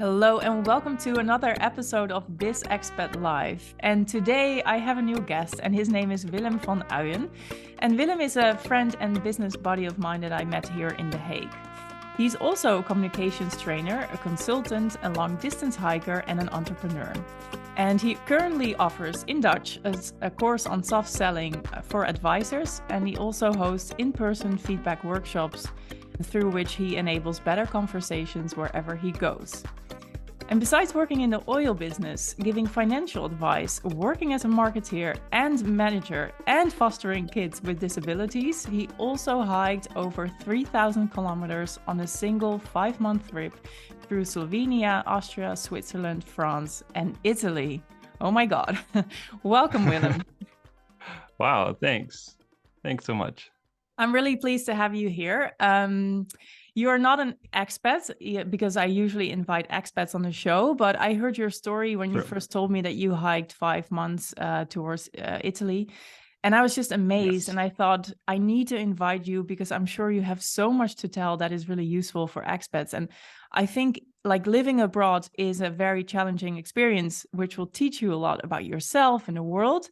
Hello and welcome to another episode of This Expat Life. And today I have a new guest and his name is Willem van Uijen. And Willem is a friend and business buddy of mine that I met here in The Hague. He's also a communications trainer, a consultant, a long-distance hiker and an entrepreneur. And he currently offers in Dutch a course on soft selling for advisors, and he also hosts in-person feedback workshops through which he enables better conversations wherever he goes. And besides working in the oil business, giving financial advice, working as a marketeer and manager, and fostering kids with disabilities, he also hiked over 3,000 kilometers on a single 5-month trip through Slovenia, Austria, Switzerland, France, and Italy. Oh my God. Welcome, Willem. Wow, thanks. Thanks so much. I'm really pleased to have you here. You are not an expat because I usually invite expats on the show, but I heard your story when you first told me that you hiked 5 months towards Italy. And I was just amazed. Yes. And I thought, I need to invite you because I'm sure you have so much to tell that is really useful for expats. And I think like living abroad is a very challenging experience, which will teach you a lot about yourself and the world.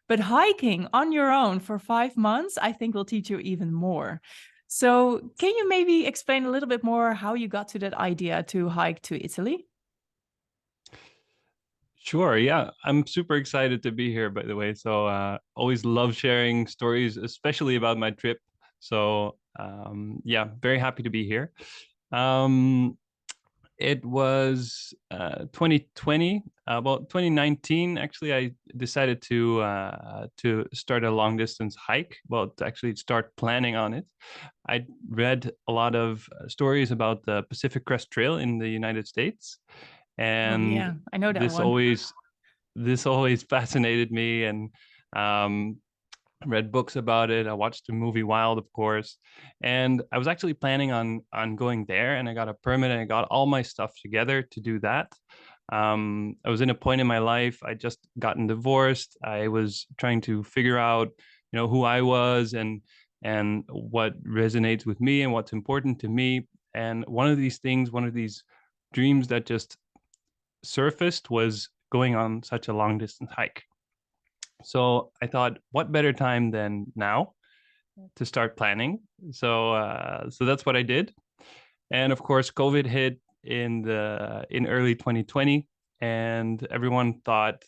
But hiking on your own for 5 months, I think will teach you even more. So can you maybe explain a little bit more how you got to that idea to hike to Italy? Sure. Yeah. I'm super excited to be here, by the way. So always love sharing stories, especially about my trip. So yeah, very happy to be here. It was 2020, about 2019. Actually, I decided to start a long distance hike. Well, to actually start planning on it. I read a lot of stories about the Pacific Crest Trail in the United States, Oh and yeah, I know that this one. always fascinated me, and um, read books about it. I watched the movie Wild, of course, and I was actually planning on going there. And I got a permit, and I got all my stuff together to do that. I was in a point in my life. I just gotten divorced. I was trying to figure out, who I was and what resonates with me and what's important to me. And one of these things, one of these dreams that just surfaced was going on such a long distance hike. So I thought, what better time than now to start planning? So that's what I did. And of course, COVID hit in early 2020, and everyone thought,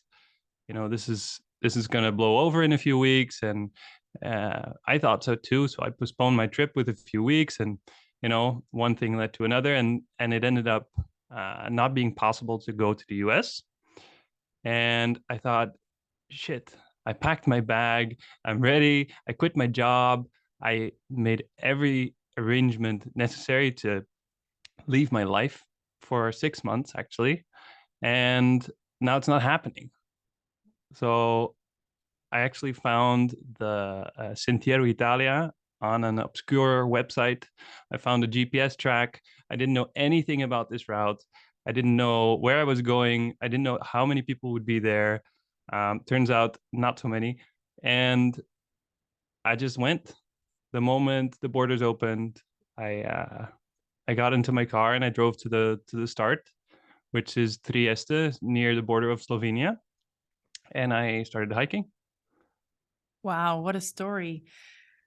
this is going to blow over in a few weeks, and I thought so too. So I postponed my trip with a few weeks, and one thing led to another, and it ended up not being possible to go to the US. And I thought, shit, I packed my bag, I'm ready, I quit my job, I made every arrangement necessary to leave my life for 6 months, actually. And now it's not happening. So I actually found the Sentiero Italia on an obscure website. I found a GPS track. I didn't know anything about this route. I didn't know where I was going. I didn't know how many people would be there. Turns out not so many. And I just went. The moment the borders opened, I got into my car and I drove to the start, which is Trieste, near the border of Slovenia, and I started hiking. Wow, what a story.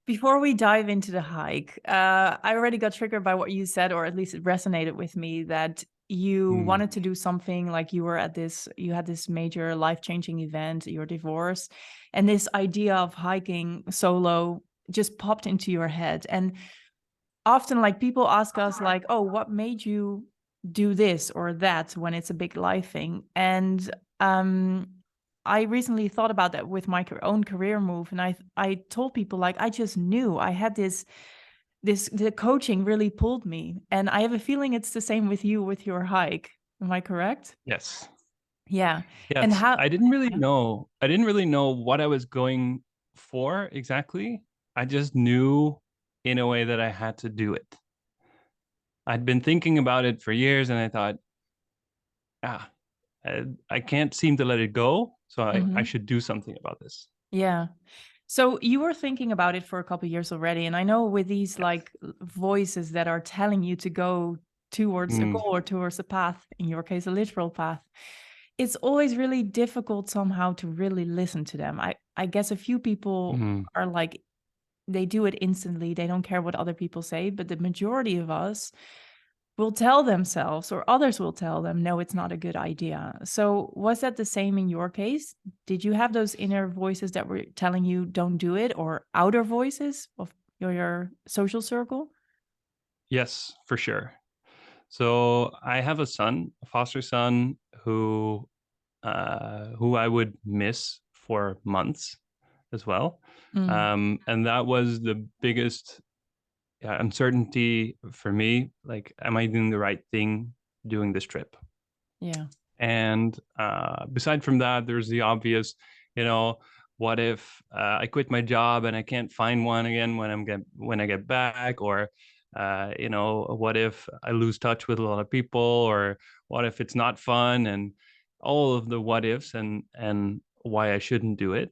Before we dive into the hike, I already got triggered by what you said, or at least it resonated with me that you wanted to do something like you had this major life-changing event, your divorce, and this idea of hiking solo just popped into your head. And often like people ask us like, oh, what made you do this or that when it's a big life thing? And I recently thought about that with my own career move, and I told people like I just knew I had the coaching really pulled me, and I have a feeling it's the same with you with your hike. Am I correct? Yes. Yeah. And Yes. how? I didn't really Yeah. know. I didn't really know what I was going for exactly. I just knew in a way that I had to do it. I'd been thinking about it for years, and I thought, ah, I can't seem to let it go. So I Mhm. should do something about this. Yeah. So you were thinking about it for a couple of years already, and I know with these Yes. like voices that are telling you to go towards a goal or towards a path, in your case, a literal path, it's always really difficult somehow to really listen to them. I guess a few people are like, they do it instantly. They don't care what other people say, but the majority of us will tell themselves, or others will tell them, no, it's not a good idea. So was that the same in your case? Did you have those inner voices that were telling you don't do it, or outer voices of your social circle? Yes, for sure. So I have a son, a foster son, who I would miss for months as well. Mm, And that was the biggest uncertainty for me. Like, am I doing the right thing doing this trip? yeah. And beside from that, there's the obvious, you know, what if I quit my job and I can't find one again when I get back, or what if I lose touch with a lot of people, or what if it's not fun, and all of the what ifs and why I shouldn't do it.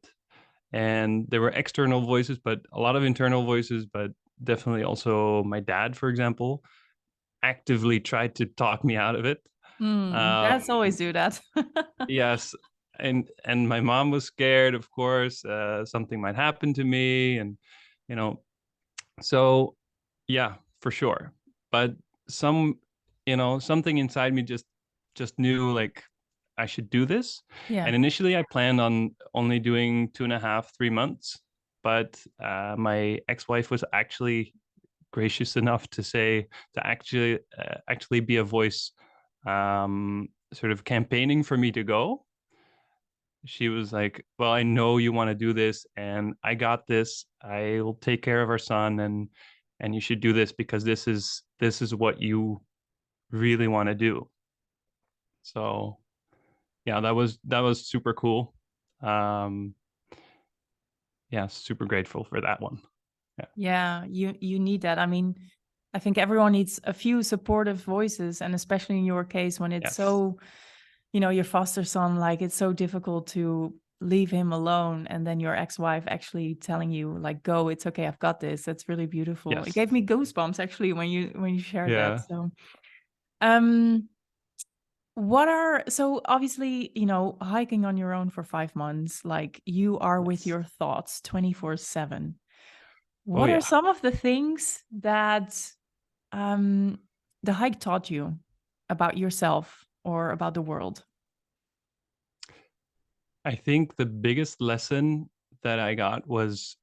And there were external voices, but a lot of internal voices, but definitely also my dad, for example, actively tried to talk me out of it. That's Um, always do that. yes, and my mom was scared, of course, something might happen to me, and you know, so yeah, for sure. But some, something inside me just knew, like, I should do this. Yeah. And initially I planned on only doing 2.5 3 months, but my ex-wife was actually gracious enough to say, to actually be a voice, sort of campaigning for me to go. She was like, well, I know you want to do this, and I got this. I will take care of our son, and you should do this because this is what you really want to do. So yeah, that was super cool. um yeah, super grateful for that one. Yeah. Yeah, you need that. I mean, I think everyone needs a few supportive voices, and especially in your case when it's Yes. so, your foster son, like it's so difficult to leave him alone, and then your ex-wife actually telling you like, go, it's okay, I've got this. That's really beautiful. It Yes. gave me goosebumps actually when you shared that. Yeah. So, um what are so obviously, hiking on your own for 5 months, like you are with Yes. your thoughts 24/7. Oh What are yeah. some of the things that um, the hike taught you about yourself or about the world? I think the biggest lesson that I got was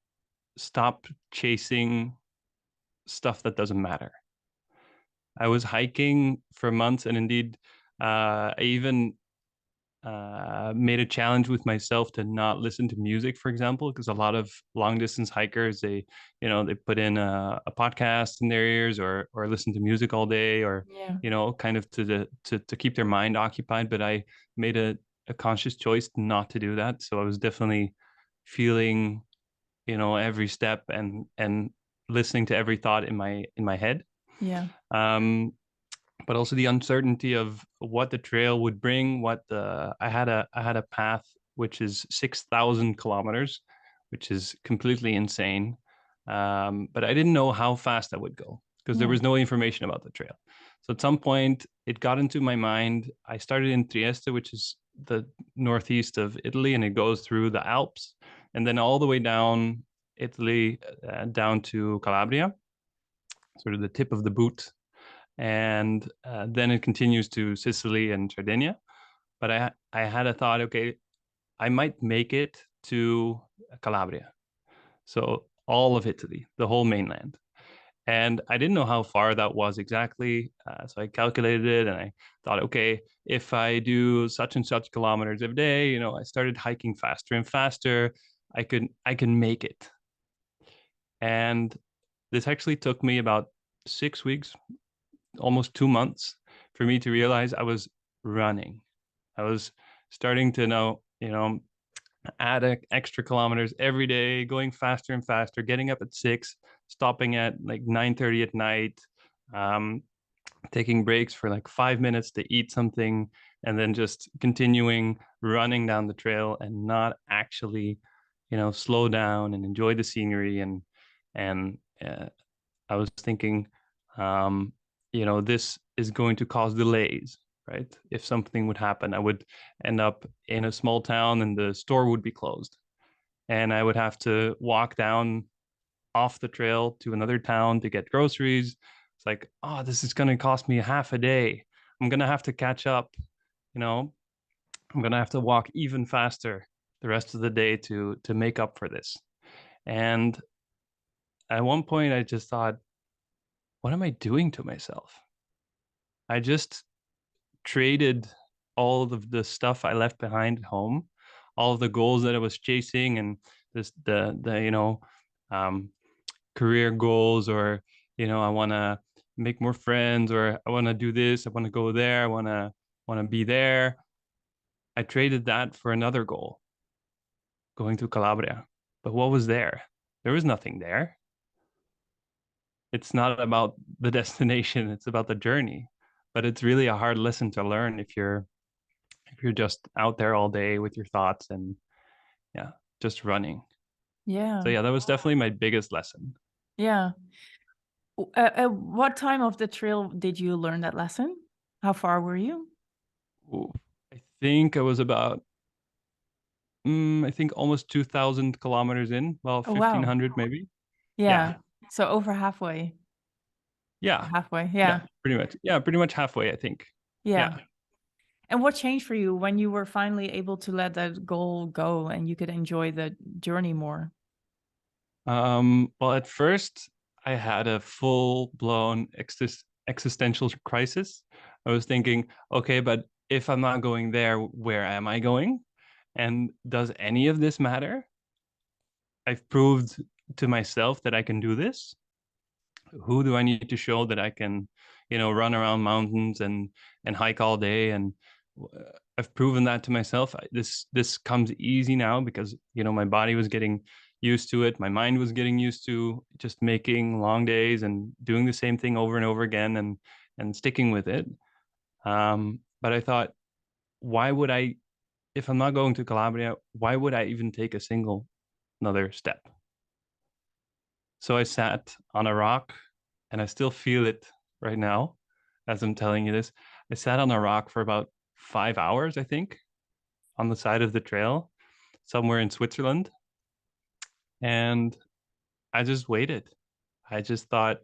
stop chasing stuff that doesn't matter. I was hiking for months, and indeed, I even made a challenge with myself to not listen to music, for example, because a lot of long distance hikers, they put in a podcast in their ears, or listen to music all day, or Yeah. kind of to keep their mind occupied. But I made a conscious choice not to do that. So I was definitely feeling, every step, and listening to every thought in my head. Yeah. Um, but also the uncertainty of what the trail would bring. What the I had a path which is 6,000 kilometers, which is completely insane. But I didn't know how fast I would go because there Yeah. was no information about the trail. So at some point, it got into my mind. I started in Trieste, which is the northeast of Italy, and it goes through the Alps, and then all the way down Italy, down to Calabria, sort of the tip of the boot, and then it continues to Sicily and Sardinia. But I had a thought, okay, I might make it to Calabria, so all of Italy, the whole mainland. And I didn't know how far that was exactly, so I calculated it, and I thought, okay, if I do such and such kilometers every day, I started hiking faster and faster. I can make it. And this actually took me about 6 weeks, almost 2 months, for me to realize I was running. I was starting to add extra kilometers every day, going faster and faster, getting up at 6, stopping at like 9:30 at night, um, taking breaks for like 5 minutes to eat something, and then just continuing running down the trail, and not actually, slow down and enjoy the scenery. And I was thinking, um, this is going to cause delays, right? If something would happen, I would end up in a small town and the store would be closed. And I would have to walk down off the trail to another town to get groceries. It's like, oh, this is going to cost me half a day. I'm going to have to catch up, you know, I'm going to have to walk even faster the rest of the day to make up for this. And at one point I just thought, what am I doing to myself? I just traded all of the stuff I left behind at home, all of the goals that I was chasing, and this the um, career goals, or I want to make more friends, or I want to do this, I want to go there, I want to be there. I traded that for another goal, going to Calabria. But what was there? There was nothing there. It's not about the destination, it's about the journey. But it's really a hard lesson to learn if you're just out there all day with your thoughts and yeah, just running. So Yeah. yeah, that was definitely my biggest lesson. Yeah. At what time of the trail did you learn that lesson? How far were you? Ooh, I think I was about I think almost 2,000 kilometers in, well, Oh, wow. 1,500 maybe. Yeah, Yeah. So over halfway. yeah, Halfway. yeah, Yeah. pretty much. Yeah, pretty much halfway, I think. Yeah. Yeah. And what changed for you when you were finally able to let that goal go and you could enjoy the journey more? Well, at first, I had a full-blown existential crisis. I was thinking, okay, but if I'm not going there, where am I going? And does any of this matter? I've proved to myself that I can do this. Who do I need to show that I can, run around mountains and hike all day? And I've proven that to myself. This comes easy now because my body was getting used to it. My mind was getting used to just making long days and doing the same thing over and over again and sticking with it. But I thought, why would I, if I'm not going to Calabria, why would I even take a single another step? So I sat on a rock and I still feel it right now as I'm telling you this. I sat on a rock for about 5 hours, I think, on the side of the trail somewhere in Switzerland. And I just waited. I just thought,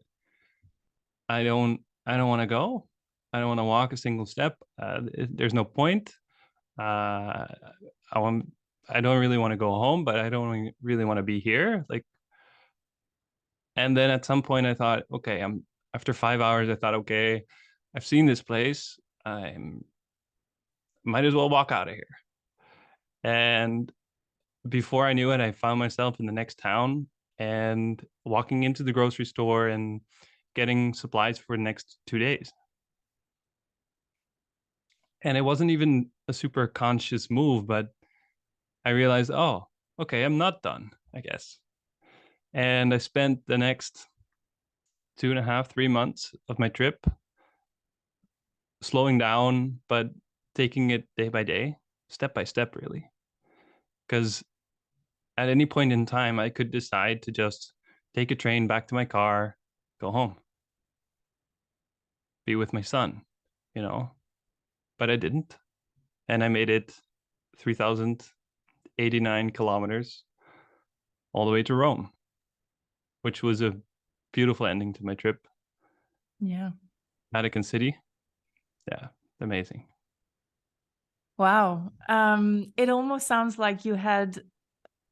I don't want to go. I don't want to walk a single step. There's no point. Uh, I want, I don't really want to go home, but I don't really want to be here. Like, and then at some point I thought, okay, after 5 hours, I thought, okay, I've seen this place. I might as well walk out of here. And before I knew it, I found myself in the next town and walking into the grocery store and getting supplies for the next 2 days. And it wasn't even a super conscious move, but I realized, oh, okay, I'm not done, I guess. And I spent the next 2.5, 3 months of my trip slowing down, but taking it day by step, really. Because at any point in time, I could decide to just take a train back to my car, go home, be with my son, you know. But I didn't. And I made it 3,089 kilometers all the way to Rome, which was a beautiful ending to my trip. Yeah. Vatican City. Yeah, amazing. Wow. It almost sounds like you had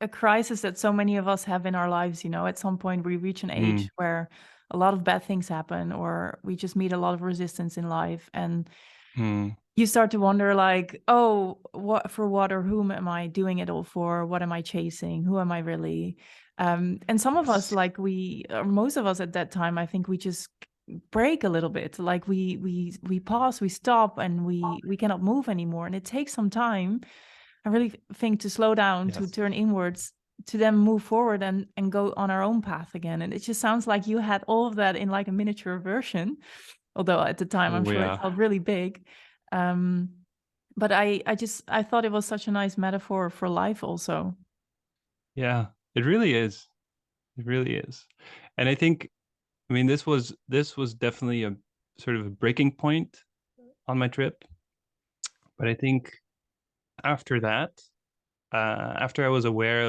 a crisis that so many of us have in our lives. At some point we reach an Mm, age where a lot of bad things happen, or we just meet a lot of resistance in life. And mm, you start to wonder, like, oh, what for what, or whom am I doing it all for? What am I chasing? Who am I really? And some of us, yes. like or most of us at that time, I think we just break a little bit. Like we pause, we stop, and we cannot move anymore. And it takes some time, I really think, to slow down, to Yes. turn inwards, to then move forward and go on our own path again. And it just sounds like you had all of that in like a miniature version, although at the time I'm Oh, sure it yeah. felt really big. Um, but I thought it was such a nice metaphor for life also. Yeah, it really is. It really is. And I think, I mean, this was definitely sort of a breaking point on my trip. But I think after that, after I was aware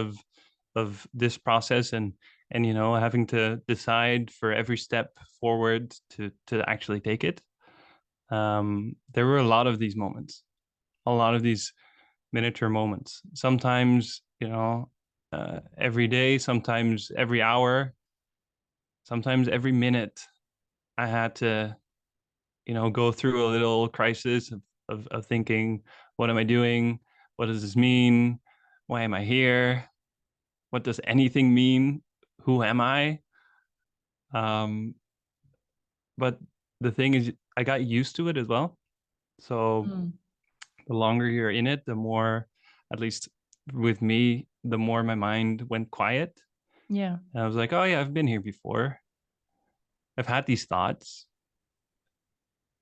of this process and having to decide for every step forward to actually take it, there were a lot of these moments, a lot of these miniature moments. Sometimes every day, sometimes every hour, sometimes every minute. I had to go through a little crisis of thinking, what am I doing? What does this mean? Why am I here? What does anything mean? Who am I? Um, but the thing is, I got used to it as well. So Mm. the longer you're in it, the more, at least with me, the more my mind went quiet. Yeah. And I was like, oh yeah, I've been here before. I've had these thoughts.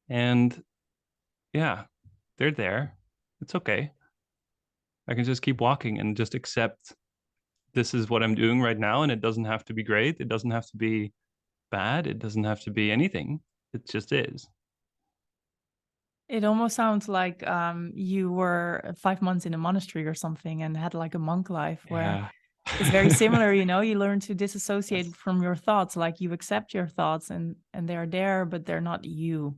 And yeah, they're there. It's okay. I can just keep walking and just accept this is what I'm doing right now. And it doesn't have to be great. It doesn't have to be bad. It doesn't have to be anything. It just is. It almost sounds like you were 5 months in a monastery or something and had like a monk life where Yeah. it's very similar, you learn to disassociate Yes. from your thoughts, like you accept your thoughts and they're there, but they're not you.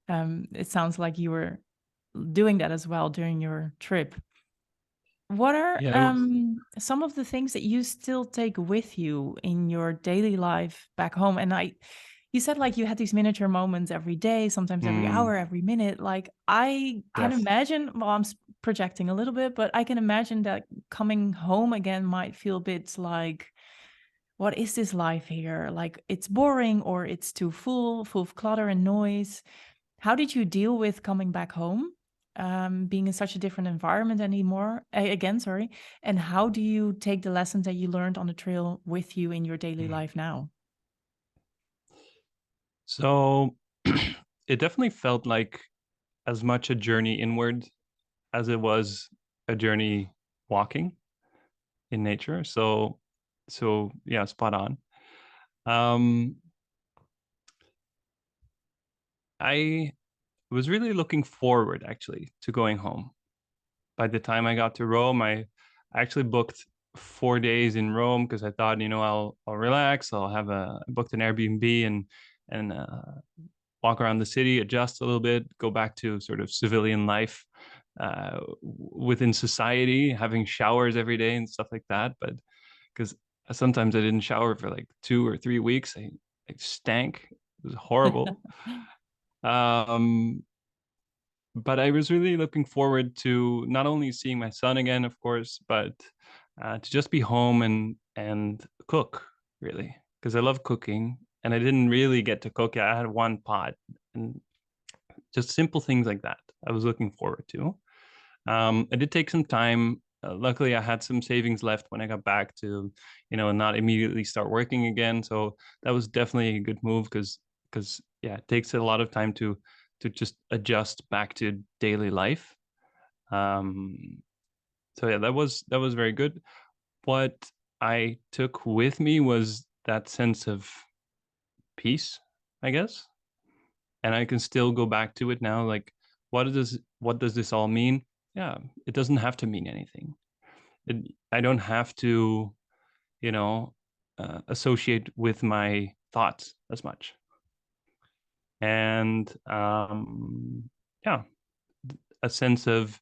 It sounds like you were doing that as well during your trip. What are Yeah. It was, some of the things that you still take with you in your daily life back home? And you said like you had these miniature moments every day, sometimes every mm, hour, every minute. Like I can yes. imagine, well, I'm projecting a little bit, but I can imagine that coming home again might feel a bit like, what is this life here? Like it's boring or it's too full of clutter and noise. How did you deal with coming back home, being in such a different environment anymore? Again, sorry. And how do you take the lessons that you learned on the trail with you in your daily Mm. life now? So it definitely felt like as much a journey inward as it was a journey walking in nature. So yeah, spot on. Um, I was really looking forward actually to going home. By the time I got to Rome, I actually booked 4 days in Rome because I thought, I'll relax. I'll have a booked an Airbnb and walk around the city, adjust a little bit, go back to sort of civilian life within society, having showers every day and stuff like that. But because sometimes I didn't shower for like 2 or 3 weeks, I stank. It was horrible. Um, but I was really looking forward to not only seeing my son again, of course, but to just be home and cook really because I love cooking and I didn't really get to cook. I had one pot and just simple things like that. I was looking forward to. It did take some time. Luckily, I had some savings left when I got back to, not immediately start working again. So that was definitely a good move because yeah, it takes a lot of time to just adjust back to daily life. Um, so yeah, that was very good. What I took with me was that sense of peace, I guess, and I can still go back to it now. Like, what does this all mean? Yeah, it doesn't have to mean anything. I don't have to, you know, associate with my thoughts as much. And yeah, a sense of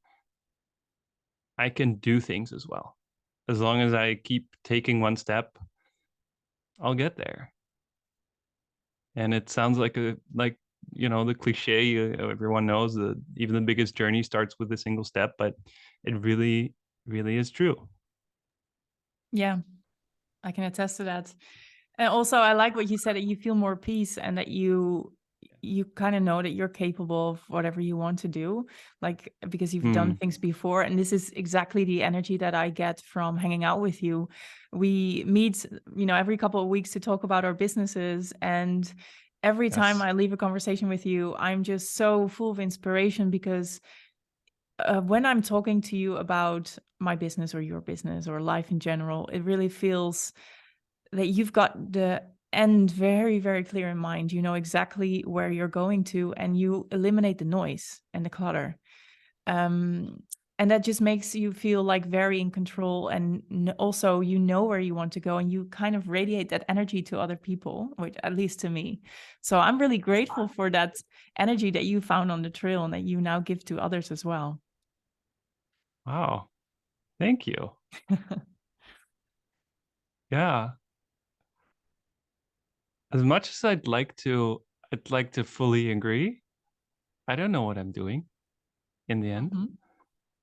I can do things as well. As long as I keep taking one step, I'll get there. And it sounds like the cliche everyone knows that even the biggest journey starts with a single step, but it really, really is true. Yeah, I can attest to that. And also, I like what you said that you feel more peace and that you kind of know that you're capable of whatever you want to do, like because you've done Hmm. things before. And this is exactly the energy that I get from hanging out with you. We meet, every couple of weeks to talk about our businesses, and every time Yes. I leave a conversation with you, I'm just so full of inspiration because when I'm talking to you about my business or your business or life in general, it really feels that you've got the and very, very clear in mind. You know exactly where you're going to, and you eliminate the noise and the clutter. Um, and that just makes you feel like very in control. And also, you know where you want to go, and you kind of radiate that energy to other people, which at least to me. So I'm really grateful for that energy that you found on the trail and that you now give to others as well. Wow. Thank you. Yeah. As much as I'd like to fully agree. I don't know what I'm doing in the end. Mhm.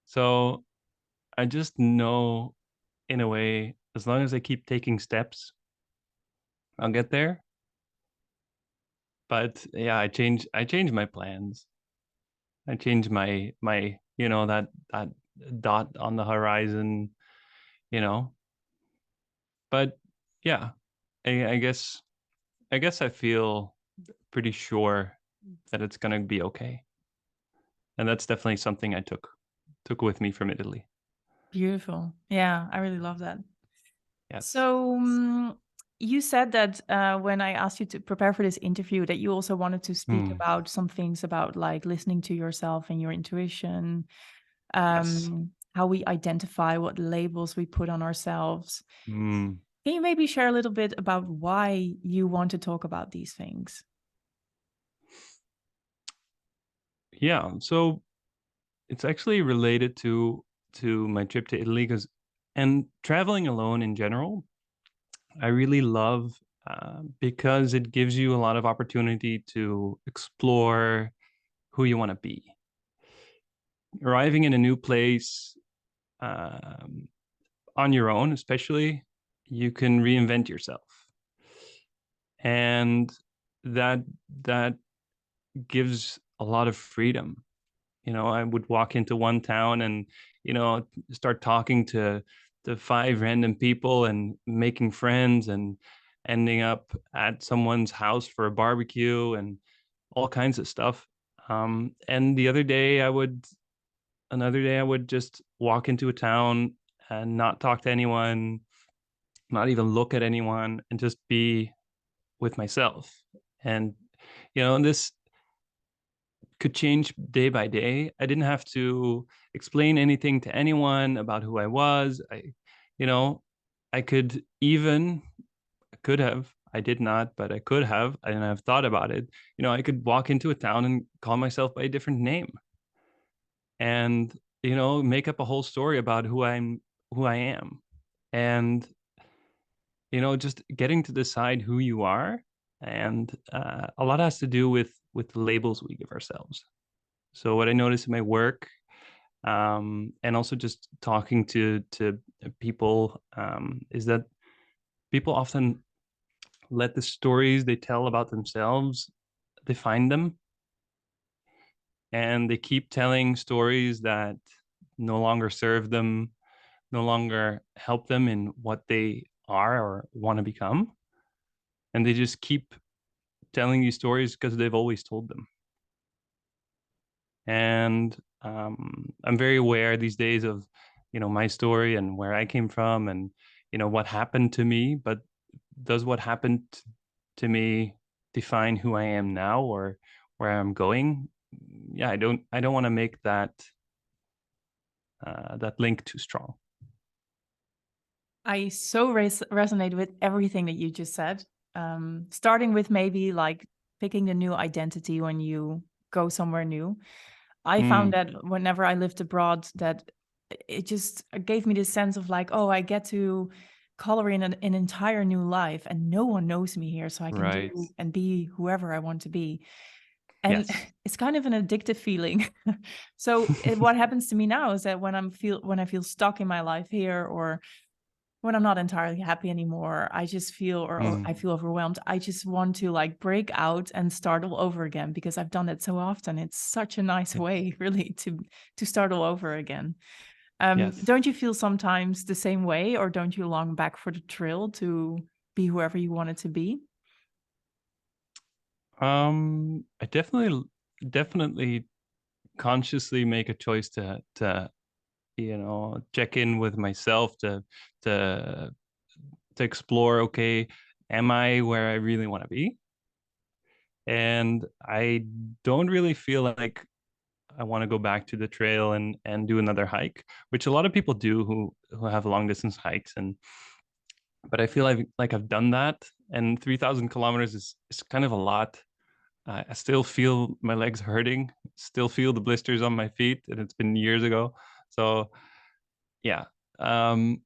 So I just know in a way, as long as I keep taking steps, I'll get there. But yeah, I change my plans. I change my, you know, that dot on the horizon, you know. But yeah, I guess I feel pretty sure that it's gonna be okay. And that's definitely something I took with me from Italy. Beautiful. Yeah, I really love that. Yes. So you said that when I asked you to prepare for this interview, that you also wanted to speak Mm, about some things about like listening to yourself and your intuition, yes. how we identify what labels we put on ourselves. Mm, Can you maybe share a little bit about why you want to talk about these things? yeah. So it's actually related to my trip to Italy because and traveling alone in general, I really love because it gives you a lot of opportunity to explore who you want to be. Arriving in a new place um, on your own, especially, you can reinvent yourself, and that that gives a lot of freedom. You know, I would walk into one town and, you know, start talking to five random people and making friends and ending up at someone's house for a barbecue and all kinds of stuff. And another day I would just walk into a town and not talk to anyone, not even look at anyone, and just be with myself. And, you know, this could change day by day. I didn't have to explain anything to anyone about who I was. You know, I could even, I could have, I did not, but I could have, and I've thought about it. You know, I could walk into a town and call myself by a different name and, you know, make up a whole story about who I am. And, you know, just getting to decide who you are. And a lot has to do with the labels we give ourselves. So what I notice in my work, and also just talking to people, is that people often let the stories they tell about themselves define them, and they keep telling stories that no longer serve them, no longer help them in what they are or want to become, and they just keep telling these stories because they've always told them. And I'm very aware these days of, you know, my story and where I came from and, you know, what happened to me. But does what happened to me define who I am now or where I'm going? Yeah, I don't want to make that link too strong. I so resonate with everything that you just said. Starting with maybe like picking a new identity when you go somewhere new. I found Mm, that whenever I lived abroad, that it just gave me this sense of like, oh, I get to color in an entire new life, and no one knows me here, so I can right. do and be whoever I want to be. And Yes. it's kind of an addictive feeling. So what happens to me now is that when I feel stuck in my life here, or when I'm not entirely happy anymore, I just feel or Mm, I feel overwhelmed. I just want to like break out and start all over again because I've done it so often. It's such a nice yes. way, really, to start all over again. Yes. Don't you feel sometimes the same way, or don't you long back for the thrill to be whoever you wanted to be? I definitely consciously make a choice to you know check in with myself to to explore, okay, am I where I really want to be? And I don't really feel like I want to go back to the trail and do another hike, which a lot of people do who have long distance hikes. And but I feel like I've done that, and 3,000 kilometers is kind of a lot. I still feel my legs hurting, still feel the blisters on my feet, and it's been years ago. So yeah, um,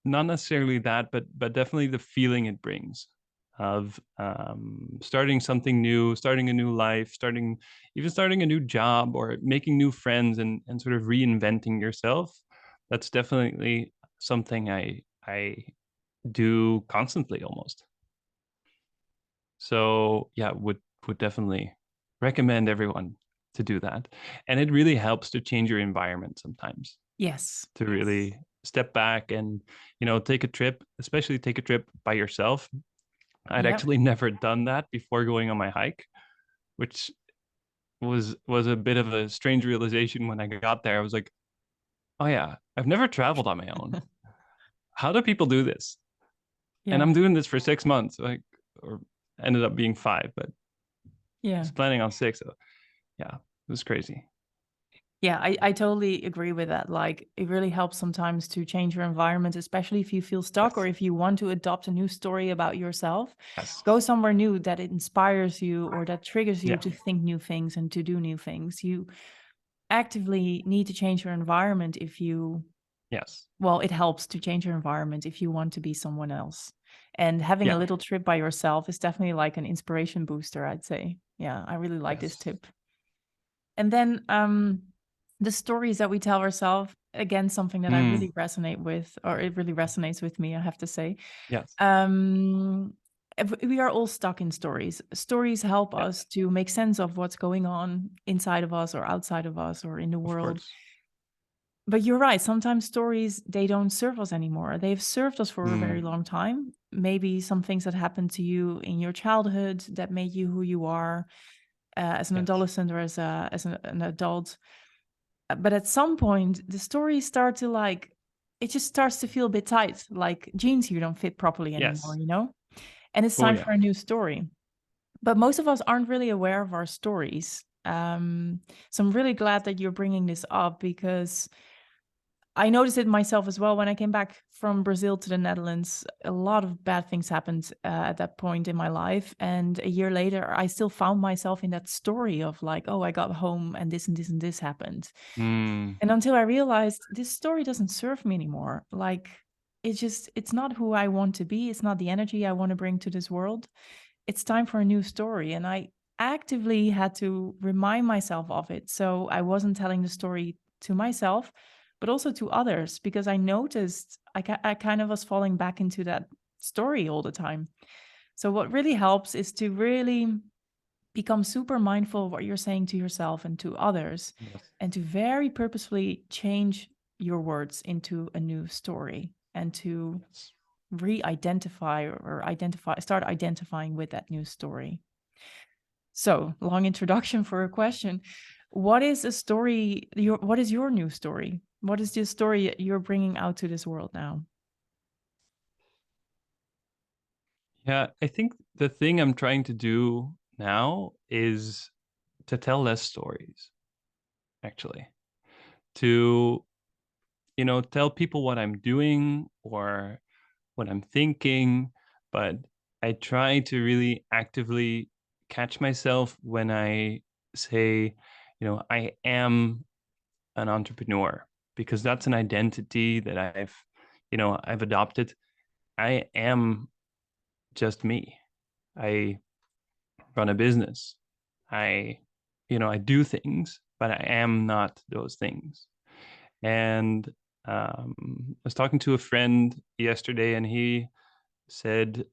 not necessarily that, but definitely the feeling it brings of starting something new, starting a new life, starting a new job, or making new friends, and sort of reinventing yourself. That's definitely something I do constantly almost. So yeah, would definitely recommend everyone to do that. And it really helps to change your environment sometimes, Yes. to really step back and take a trip, especially take a trip by yourself. I'd Yep. actually never done that before going on my hike, which was a bit of a strange realization when I got there. I was like, oh yeah, I've never traveled on my own. How do people do this? And Yeah. I'm doing this for 6 months, like, or ended up being 5, but I Yeah. was planning on 6. So yeah, it was crazy. Yeah, I totally agree with that. Like, it really helps sometimes to change your environment, especially if you feel stuck or Yes. if you want to adopt a new story about yourself. Yes. Go somewhere new that it inspires you or that triggers you Yeah. to think new things and to do new things. You actively need to change your environment if you, Yes. well, it helps to change your environment if you want to be someone else. And having a Yeah. little trip by yourself is definitely like an inspiration booster, I'd say. Yeah, I really like this Yes. tip. And then the stories that we tell ourselves, again, something that I Mm. really resonate with, or it really resonates with me, I have to say. Yes. Um, we are all stuck in stories. Stories help Yeah. us to make sense of what's going on inside of us or outside of us or in the Of world. course. But you're right, sometimes stories, they don't serve us anymore. They've served us for a very Mm. long time. Maybe some things that happened to you in your childhood that made you who you are as an Yes. adolescent or as an adult. But at some point, the stories start to like, it just starts to feel a bit tight, like jeans you don't fit properly anymore, Yes. you know? And it's Oh time yeah. for a new story. But most of us aren't really aware of our stories. So I'm really glad that you're bringing this up because I noticed it myself as well when I came back from Brazil to the Netherlands. A lot of bad things happened at that point in my life. And a year later, I still found myself in that story of like, oh, I got home and this and this and this happened. Mm. And until I realized this story doesn't serve me anymore. Like, it's not who I want to be. It's not the energy I want to bring to this world. It's time for a new story. And I actively had to remind myself of it. So I wasn't telling the story to myself, but also to others, because I noticed I kind of was falling back into that story all the time. So what really helps is to really become super mindful of what you're saying to yourself and to others, Yes. and to very purposefully change your words into a new story and to Yes. re-identify or start identifying with that new story. So, long introduction for a question. What is a story what is your new story? What is the story you're bringing out to this world now? Yeah, I think the thing I'm trying to do now is to tell less stories, actually. To, tell people what I'm doing or what I'm thinking, but I try to really actively catch myself when I say, I am an entrepreneur, because that's an identity that I've adopted. I am just me. I run a business. I, I do things, but I am not those things. And I was talking to a friend yesterday, and he said,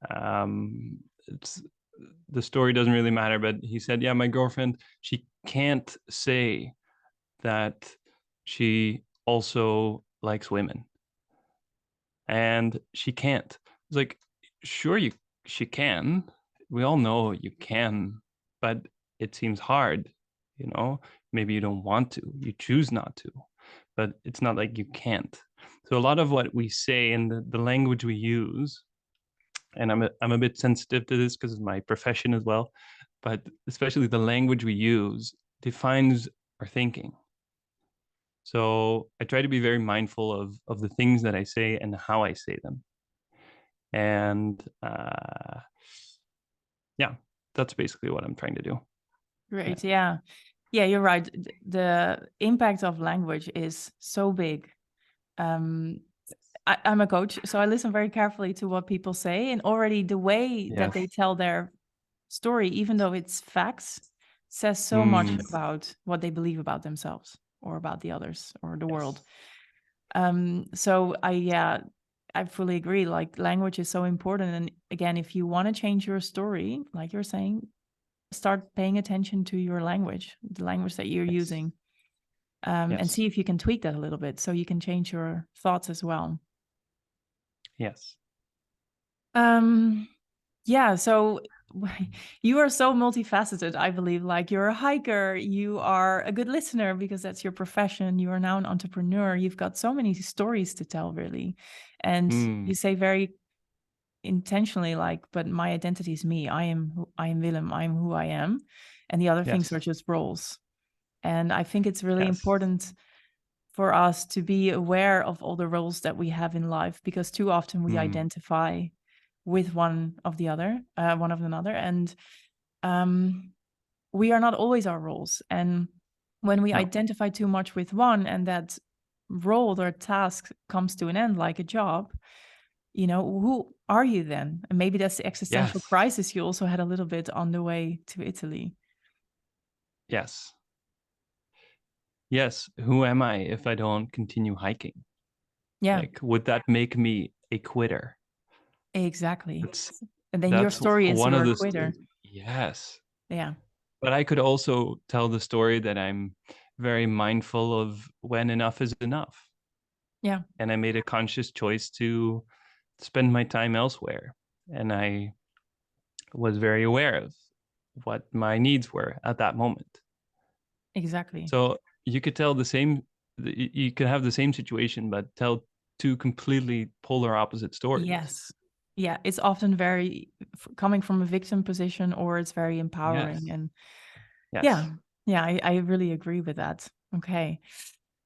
it's, the story doesn't really matter, but he said, yeah, my girlfriend, she can't say that she also likes women, and she can't. It's like, sure, she can. We all know you can, but it seems hard, you know. Maybe you don't want to, you choose not to, but it's not like you can't. So a lot of what we say and the language we use and I'm a bit sensitive to this because of my profession as well, but especially the language we use defines our thinking. So I try to be very mindful of the things that I say and how I say them. And yeah, that's basically what I'm trying to do. Yeah. Great. Yeah. Yeah, you're right. The impact of language is so big. Um, I'm a coach, so I listen very carefully to what people say, and already the way that Yes. they tell their story, even though it's facts, says so much Mm, about what they believe about themselves or about the others or the world. yes. So I fully agree. Like language is so important. And again, if you want to change your story, like you're saying, start paying attention to your language, the language that you're Yes. using, and Yes. see if you can tweak that a little bit so you can change your thoughts as well. Yes. Um, yeah, so you are so multifaceted, I believe. Like you're a hiker, you are a good listener because that's your profession. You are now an entrepreneur. You've got so many stories to tell, really. And you Mm, say very intentionally, like, but my identity is me. I am Willem. I am who I am. And the other things are yes. just roles. And I think it's really Yes. important for us to be aware of all the roles that we have in life, because too often we Mm, identify with one of another, and um, we are not always our roles. And when we no. identify too much with one, and that role or task comes to an end, like a job, who are you then? And maybe that's the existential Yes. crisis you also had a little bit on the way to Italy. Yes. Yes. Who am I if I don't continue hiking? Yeah, Like, would that make me a quitter? exactly. That's And then your that's story is one you're of a the quitter. yes. Yeah, But I could also tell the story that I'm very mindful of when enough is enough. yeah, And I made a conscious choice to spend my time elsewhere. And I was very aware of what my needs were at that moment. exactly. So you could tell the same, you could have the same situation, but tell two completely polar opposite stories. Yes. Yeah, it's often very coming from a victim position, or it's very empowering. Yes. And yeah, Yes. yeah, I really agree with that. Okay.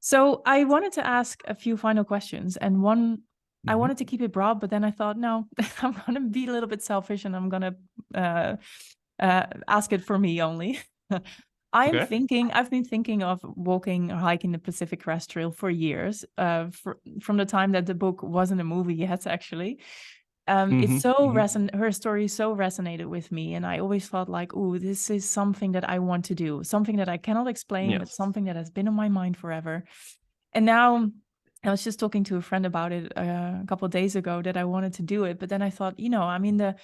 So I wanted to ask a few final questions. And one, I Mm-hmm. wanted to keep it broad, but then I thought, no, I'm going to be a little bit selfish and I'm going to uh, ask it for me only. Okay. I've been thinking of walking or hiking the Pacific Crest Trail for years, from the time that the book wasn't a movie yet, actually. Mm-hmm. Mm-hmm. Her story so resonated with me, and I always thought like, oh, this is something that I want to do, something that I cannot explain, but Yes. something that has been on my mind forever. And now I was just talking to a friend about it a couple of days ago, that I wanted to do it, but then I thought, I'm in the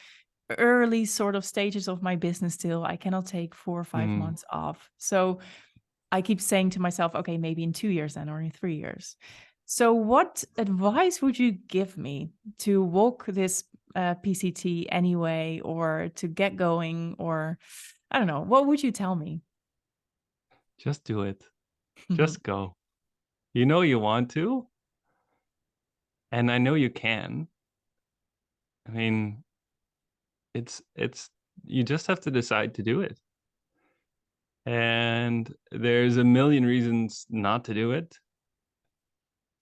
early sort of stages of my business still. I cannot take 4 or 5 months off. So I keep saying to myself, okay, maybe in 2 years then, or in 3 years. So what advice would you give me to walk this PCT anyway, or to get going, or I don't know, what would you tell me? Just do it. Just go. You know you want to, and I know you can. I mean, it's you just have to decide to do it. And there's a million reasons not to do it.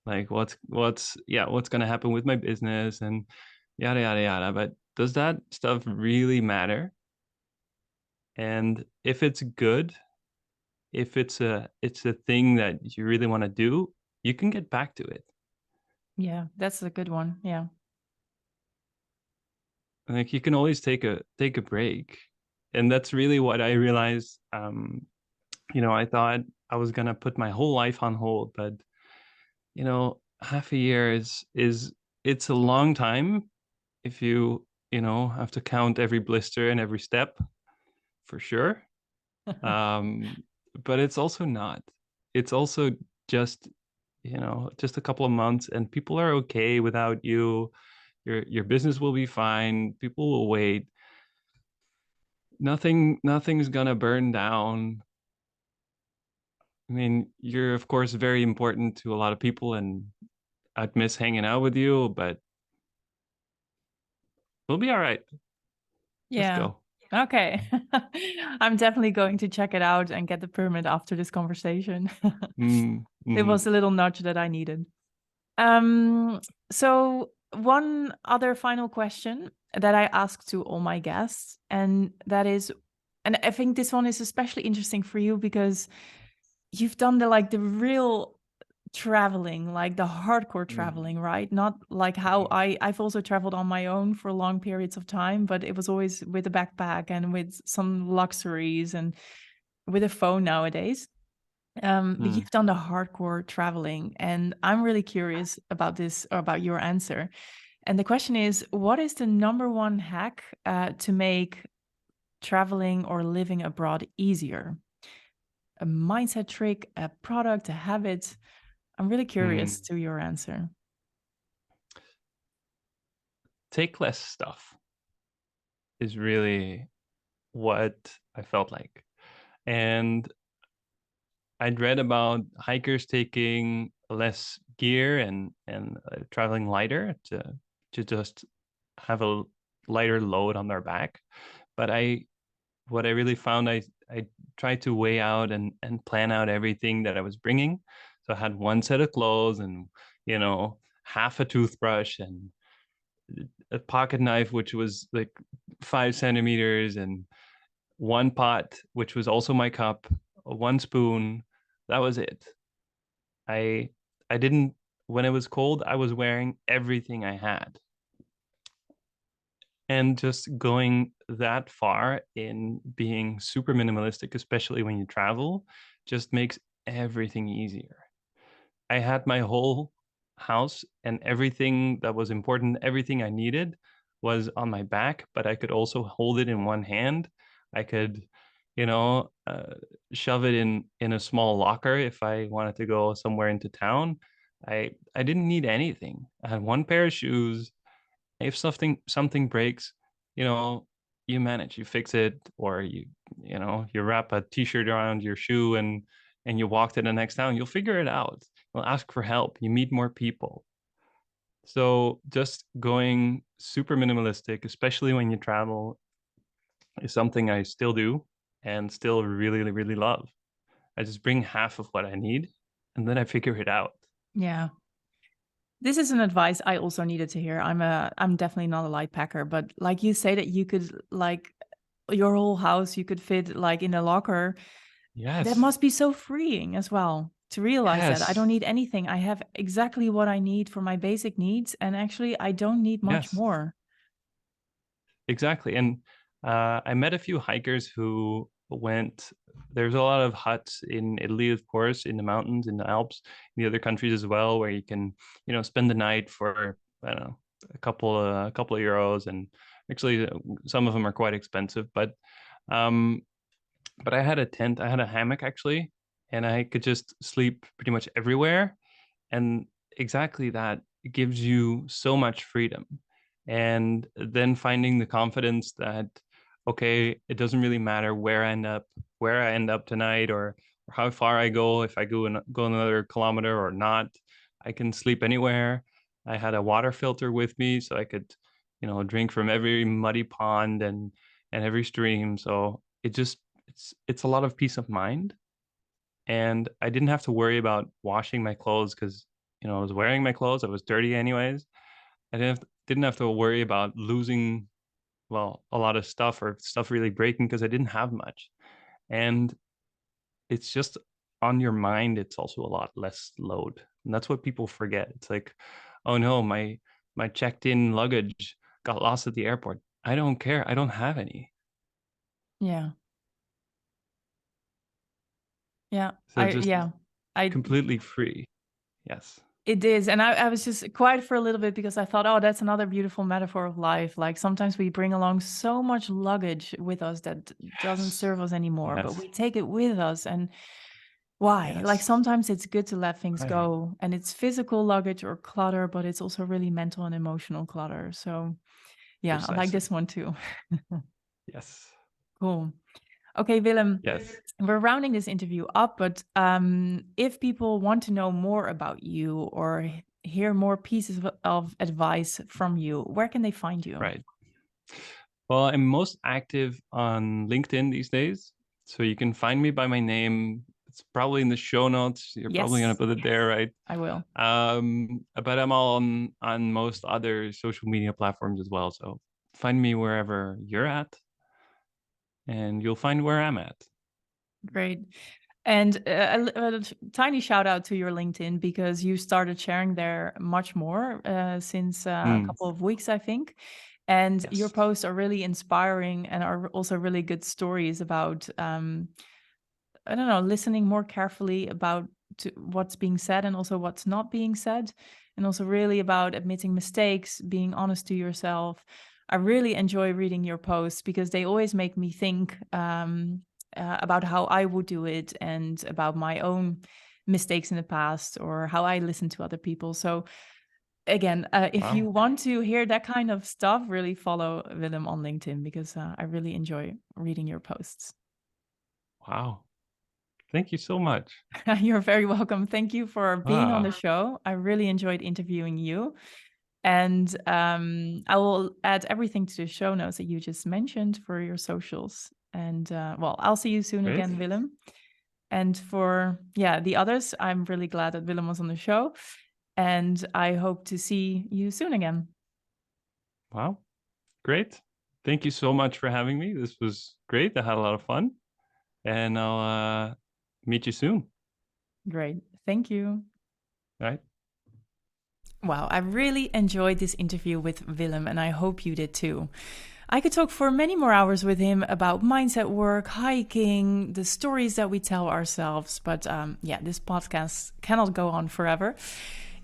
Like what's going to happen with my business and yada yada yada, but does that stuff really matter? And if it's good, if it's a thing that you really want to do, you can get back to it. Yeah, that's a good one. Yeah. Like you can always take a break. And that's really what I realized. I thought I was gonna put my whole life on hold, but half a year is it's a long time if you have to count every blister and every step for sure. Um, but it's also not. It's also just just a couple of months, and people are okay without you. Your business will be fine. People will wait. Nothing's gonna burn down. I mean, you're of course very important to a lot of people, and I'd miss hanging out with you, but we'll be all right. Just Yeah. go. Okay. I'm definitely going to check it out and get the permit after this conversation. It Mm-hmm. was a little nudge that I needed. Um, so one other final question that I ask to all my guests, and that is, and I think this one is especially interesting for you because you've done the real traveling, like the hardcore traveling, right? Not like how Mm-hmm. I've also traveled on my own for long periods of time, but it was always with a backpack and with some luxuries and with a phone nowadays. But Mm. you've done the hardcore traveling, and I'm really curious about this, or about your answer. And the question is, what is the number one hack to make traveling or living abroad easier? A mindset trick, a product, a habit? I'm really curious Mm. to your answer. Take less stuff is really what I felt like. And I'd read about hikers taking less gear and traveling lighter to just have a lighter load on their back. But what I really found, I tried to weigh out and plan out everything that I was bringing. So I had one set of clothes and half a toothbrush and a pocket knife, which was like 5 centimeters, and one pot, which was also my cup, one spoon. That was it. I I didn't when it was cold, I was wearing everything I had. And just going that far in being super minimalistic, especially when you travel, just makes everything easier. I had my whole house and everything that was important, everything I needed was on my back, but I could also hold it in one hand. I could, you know, uh, shove it in a small locker if I wanted to go somewhere into town. I didn't need anything. I had one pair of shoes. If something breaks, you know, you manage, you fix it, or you wrap a t-shirt around your shoe and you walk to the next town. You'll figure it out. You'll ask for help. You meet more people. So just going super minimalistic, especially when you travel, is something I still do and still really, really love. I just bring half of what I need and then I figure it out. Yeah. This is an advice I also needed to hear. I'm definitely not a light packer, but like you say that you could like your whole house you could fit like in a locker. That Yes. must be so freeing as well to realize that I don't Yes. need anything. I have exactly what I need for my basic needs, and actually I don't need much Yes. more. Exactly. And I met a few hikers who went, there's a lot of huts in Italy, of course, in the mountains, in the Alps, in the other countries as well, where you can, spend the night for, I don't know, a couple of euros. And actually, some of them are quite expensive. Um, but I had a tent, I had a hammock actually, and I could just sleep pretty much everywhere. And exactly that gives you so much freedom. And then finding the confidence that, okay, it doesn't really matter where I end up tonight, or how far I go, if I go another kilometer or not, I can sleep anywhere. I had a water filter with me so I could, drink from every muddy pond and every stream. So it's a lot of peace of mind. And I didn't have to worry about washing my clothes because I was wearing my clothes. I was dirty anyways. I didn't have to worry about losing, well, a lot of stuff or stuff really breaking because I didn't have much. And it's just on your mind. It's also a lot less load, and that's what people forget. It's like, oh no, my checked in luggage got lost at the airport. I don't care. I don't have any. Yeah. Yeah. So just I completely free. Yes. It is. And I was just quiet for a little bit because I thought, oh, that's another beautiful metaphor of life. Like sometimes we bring along so much luggage with us that doesn't Yes. serve us anymore, but Yes. we take it with us. And why? Like Yes. sometimes it's good to let things Right. go, and it's physical luggage or clutter, but it's also really mental and emotional clutter. So yeah, I like Precisely. this one too. Yes. Cool. Okay, Willem, Yes. we're rounding this interview up, but if people want to know more about you or hear more pieces of advice from you, where can they find you? Right. Well, I'm most active on LinkedIn these days. So you can find me by my name. It's probably in the show notes. You're probably going to Yes, put it there, right? I will. But I'm on most other social media platforms as well. So find me wherever you're at, and you'll find where I'm at. Great. And a tiny shout out to your LinkedIn because you started sharing there much more since a Mm, couple of weeks, I think. And your yes. posts are really inspiring and are also really good stories about, I don't know, listening more carefully about what's being said and also what's not being said. And also really about admitting mistakes, being honest to yourself. I really enjoy reading your posts because they always make me think about how I would do it and about my own mistakes in the past or how I listen to other people. So again, if you Wow. want to hear that kind of stuff, really follow Willem on LinkedIn because I really enjoy reading your posts. Wow. Thank you so much. You're very welcome. Thank you for being on the Ah, show. I really enjoyed interviewing you. And I will add everything to the show notes that you just mentioned for your socials. And well, I'll see you soon great. again, Willem. And for the others, I'm really glad that Willem was on the show. And I hope to see you soon again. Wow. Great. Thank you so much for having me. This was great. I had a lot of fun, and I'll meet you soon. Great. Thank you. All right. Wow, I really enjoyed this interview with Willem, and I hope you did too. I could talk for many more hours with him about mindset work, hiking, the stories that we tell ourselves, but this podcast cannot go on forever.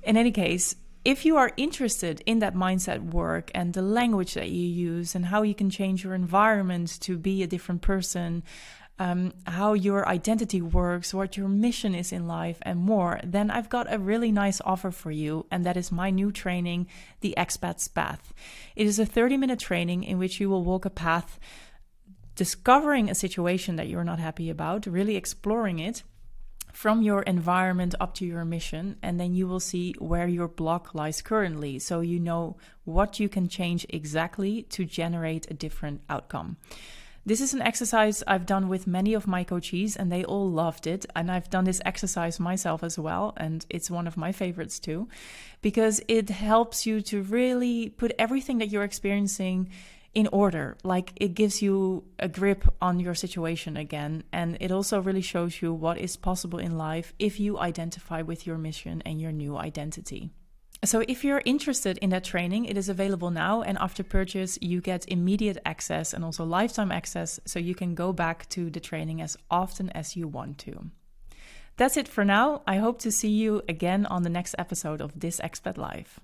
In any case, if you are interested in that mindset work and the language that you use and how you can change your environment to be a different person, how your identity works, what your mission is in life, and more, then I've got a really nice offer for you, and that is my new training, the Expats Path. It is a 30-minute training in which you will walk a path, discovering a situation that you're not happy about, really exploring it from your environment up to your mission, and then you will see where your block lies currently, so you know what you can change exactly to generate a different outcome. This is an exercise I've done with many of my coachees and they all loved it. And I've done this exercise myself as well. And it's one of my favorites too, because it helps you to really put everything that you're experiencing in order. Like it gives you a grip on your situation again. And it also really shows you what is possible in life if you identify with your mission and your new identity. So if you're interested in that training, it is available now. And after purchase, you get immediate access and also lifetime access. So you can go back to the training as often as you want to. That's it for now. I hope to see you again on the next episode of This Expat Life.